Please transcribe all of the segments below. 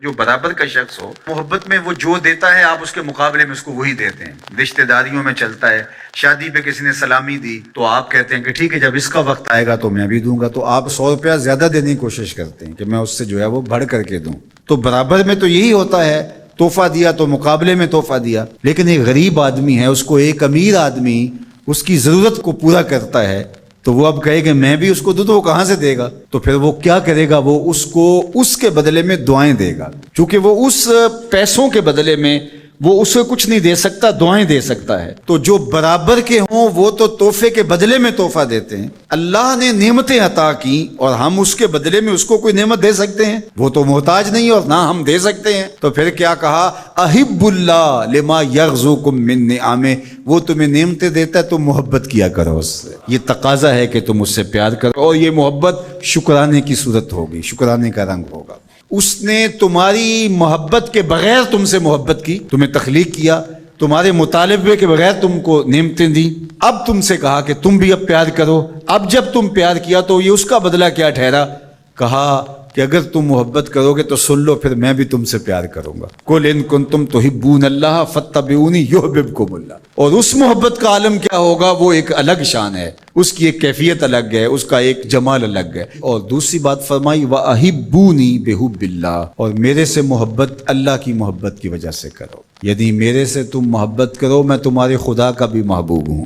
جو برابر کا شخص ہو، محبت میں وہ جو دیتا ہے آپ اس کے مقابلے میں اس کو وہی دیتے ہیں۔ رشتہ داریوں میں چلتا ہے، شادی پہ کسی نے سلامی دی تو آپ کہتے ہیں کہ ٹھیک ہے جب اس کا وقت آئے گا تو میں بھی دوں گا، تو آپ 100 روپیہ زیادہ دینے کی کوشش کرتے ہیں کہ میں اس سے جو ہے وہ بڑھ کر کے دوں۔ تو برابر میں تو یہی ہوتا ہے، تحفہ دیا تو مقابلے میں تحفہ دیا۔ لیکن ایک غریب آدمی ہے، اس کو ایک امیر آدمی اس کی ضرورت کو پورا کرتا ہے، تو وہ اب کہے کہ میں بھی اس کو دوں تو وہ کہاں سے دے گا؟ تو پھر وہ کیا کرے گا؟ وہ اس کو اس کے بدلے میں دعائیں دے گا، چونکہ وہ اس پیسوں کے بدلے میں وہ اسے کچھ نہیں دے سکتا، دعائیں دے سکتا ہے۔ تو جو برابر کے ہوں وہ تو تحفے کے بدلے میں تحفہ دیتے ہیں۔ اللہ نے نعمتیں عطا کی اور ہم اس کے بدلے میں اس کو کوئی نعمت دے سکتے ہیں؟ وہ تو محتاج نہیں اور نہ ہم دے سکتے ہیں۔ تو پھر کیا کہا؟ احب اللہ لما یرزقکم من نعمہ، وہ تمہیں نعمتیں دیتا ہے تو محبت کیا کرو اس سے۔ یہ تقاضا ہے کہ تم اس سے پیار کرو، اور یہ محبت شکرانے کی صورت ہوگی، شکرانے کا رنگ ہوگا۔ اس نے تمہاری محبت کے بغیر تم سے محبت کی، تمہیں تخلیق کیا، تمہارے مطالبے کے بغیر تم کو نعمتیں دی، اب تم سے کہا کہ تم بھی اب پیار کرو۔ اب جب تم پیار کیا تو یہ اس کا بدلہ کیا ٹھہرا؟ کہا کہ اگر تم محبت کرو گے تو سن لو، پھر میں بھی تم سے پیار کروں گا۔ قل ان کنتم تحبون اللہ فاتبعونی یحببکم اللہ۔ اور اس محبت کا عالم کیا ہوگا؟ وہ ایک الگ شان ہے، اس کی ایک کیفیت الگ ہے، اس کا ایک جمال الگ ہے۔ اور دوسری بات فرمائی وَأَحِبُّونِي بِحُبِّ اللَّهِ، اور میرے سے محبت اللہ کی محبت کی وجہ سے کرو، یعنی میرے سے تم محبت کرو، میں تمہارے خدا کا بھی محبوب ہوں۔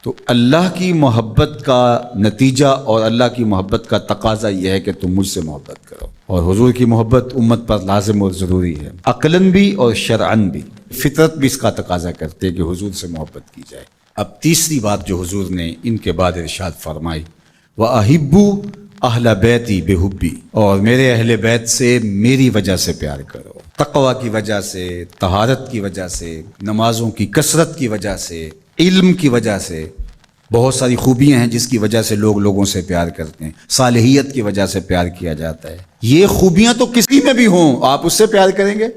تو اللہ کی محبت کا نتیجہ اور اللہ کی محبت کا تقاضا یہ ہے کہ تم مجھ سے محبت کرو، اور حضور کی محبت امت پر لازم اور ضروری ہے، عقلاً بھی اور شرعاً بھی۔ فطرت بھی اس کا تقاضا کرتے کہ حضور سے محبت کی جائے۔ اب تیسری بات جو حضور نے ان کے بعد ارشاد فرمائی، وَأَحِبُّوا أَهْلَ بَيْتِي بِحُبِّي، اور میرے اہل بیت سے میری وجہ سے پیار کرو، تقوی کی وجہ سے، طہارت کی وجہ سے، نمازوں کی کثرت کی وجہ سے، علم کی وجہ سے۔ بہت ساری خوبیاں ہیں جس کی وجہ سے لوگ لوگوں سے پیار کرتے ہیں، صالحیت کی وجہ سے پیار کیا جاتا ہے۔ یہ خوبیاں تو کسی میں بھی ہوں، آپ اس سے پیار کریں گے،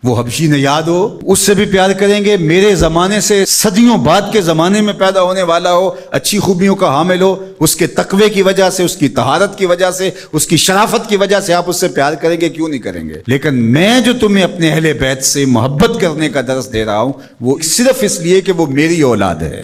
وہ حبشی نے یاد ہو اس سے بھی پیار کریں گے، میرے زمانے سے صدیوں بعد کے زمانے میں پیدا ہونے والا ہو، اچھی خوبیوں کا حامل ہو، اس کے تقوی کی وجہ سے، اس کی طہارت کی وجہ سے، اس کی شرافت کی وجہ سے آپ اس سے پیار کریں گے، کیوں نہیں کریں گے؟ لیکن میں جو تمہیں اپنے اہل بیت سے محبت کرنے کا درس دے رہا ہوں وہ صرف اس لیے کہ وہ میری اولاد ہے،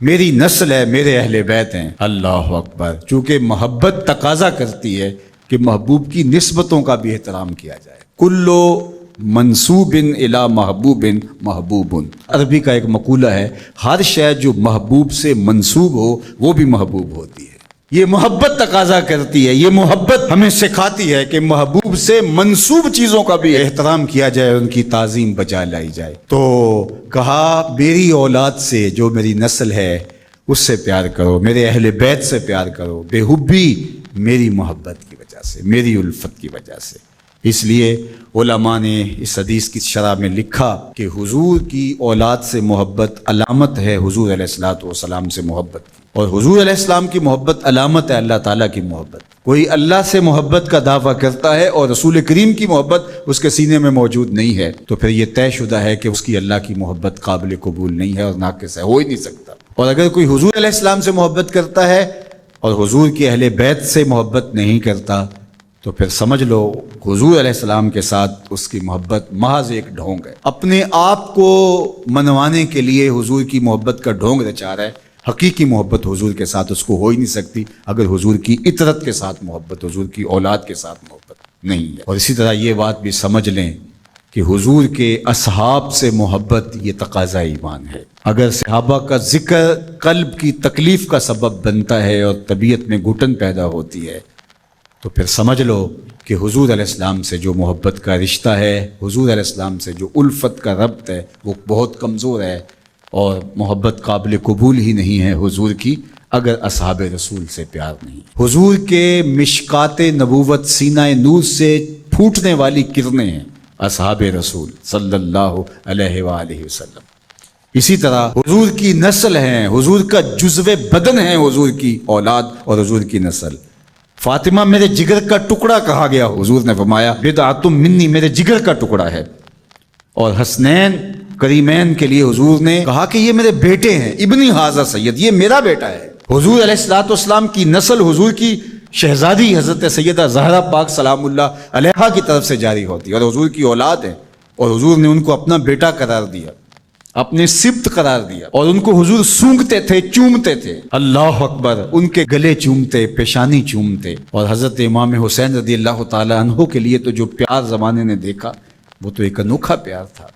میری نسل ہے، میرے اہل بیت ہیں۔ اللہ اکبر! چونکہ محبت تقاضا کرتی ہے کہ محبوب کی نسبتوں کا بھی احترام کیا جائے۔ کلو منسوب الی محبوب محبوب، عربی کا ایک مقولہ ہے، ہر شے جو محبوب سے منسوب ہو وہ بھی محبوب ہوتی ہے۔ یہ محبت تقاضا کرتی ہے، یہ محبت ہمیں سکھاتی ہے کہ محبوب سے منسوب چیزوں کا بھی احترام کیا جائے، ان کی تعظیم بجا لائی جائے۔ تو کہا میری اولاد سے، جو میری نسل ہے اس سے پیار کرو، میرے اہل بیت سے پیار کرو، بے حبی، میری محبت کی وجہ سے، میری الفت کی وجہ سے۔ اس لیے علماء نے اس حدیث کی شرح میں لکھا کہ حضور کی اولاد سے محبت علامت ہے حضور علیہ الصلوۃ والسلام سے محبت کی، اور حضور علیہ السلام کی محبت علامت ہے اللہ تعالیٰ کی محبت۔ کوئی اللہ سے محبت کا دعویٰ کرتا ہے اور رسول کریم کی محبت اس کے سینے میں موجود نہیں ہے تو پھر یہ طے شدہ ہے کہ اس کی اللہ کی محبت قابل قبول نہیں ہے اور ناقص ہے، ہو ہی نہیں سکتا۔ اور اگر کوئی حضور علیہ السلام سے محبت کرتا ہے اور حضور کے اہل بیت سے محبت نہیں کرتا تو پھر سمجھ لو حضور علیہ السلام کے ساتھ اس کی محبت محض ایک ڈھونگ ہے، اپنے آپ کو منوانے کے لیے حضور کی محبت کا ڈھونگ رچا رہا ہے۔ حقیقی محبت حضور کے ساتھ اس کو ہو ہی نہیں سکتی اگر حضور کی اطرت کے ساتھ محبت، حضور کی اولاد کے ساتھ محبت نہیں ہے۔ اور اسی طرح یہ بات بھی سمجھ لیں کہ حضور کے اصحاب سے محبت یہ تقاضا ایمان ہے۔ اگر صحابہ کا ذکر قلب کی تکلیف کا سبب بنتا ہے اور طبیعت میں گھٹن پیدا ہوتی ہے تو پھر سمجھ لو کہ حضور علیہ السلام سے جو محبت کا رشتہ ہے، حضور علیہ السلام سے جو الفت کا ربط ہے وہ بہت کمزور ہے، اور محبت قابل قبول ہی نہیں ہے حضور کی اگر اصحاب رسول سے پیار نہیں۔ حضور کے مشکات نبوت سینہ نور سے پھوٹنے والی کرنیں ہیں اصحاب رسول صلی اللہ علیہ وآلہ وسلم۔ اسی طرح حضور کی نسل ہیں، حضور کا جزو بدن ہیں حضور کی اولاد اور حضور کی نسل۔ فاطمہ میرے جگر کا ٹکڑا کہا گیا، حضور نے فرمایا بضعۃ منی، میرے جگر کا ٹکڑا ہے۔ اور حسنین کریمین کے لیے حضور نے کہا کہ یہ میرے بیٹے ہیں، ابنی ھذا سید، یہ میرا بیٹا ہے۔ حضور علیہ الصلوۃ والسلام کی نسل حضور کی شہزادی حضرت سیدہ زہرا پاک سلام اللہ علیہا کی طرف سے جاری ہوتی ہے، اور حضور کی اولاد ہے، اور حضور نے ان کو اپنا بیٹا قرار دیا، اپنے سبت قرار دیا، اور ان کو حضور سونگتے تھے، چومتے تھے، اللہ اکبر، ان کے گلے چومتے، پیشانی چومتے۔ اور حضرت امام حسین رضی اللہ تعالی عنہ کے لیے تو جو پیار زمانے نے دیکھا وہ تو ایک انوکھا پیار تھا۔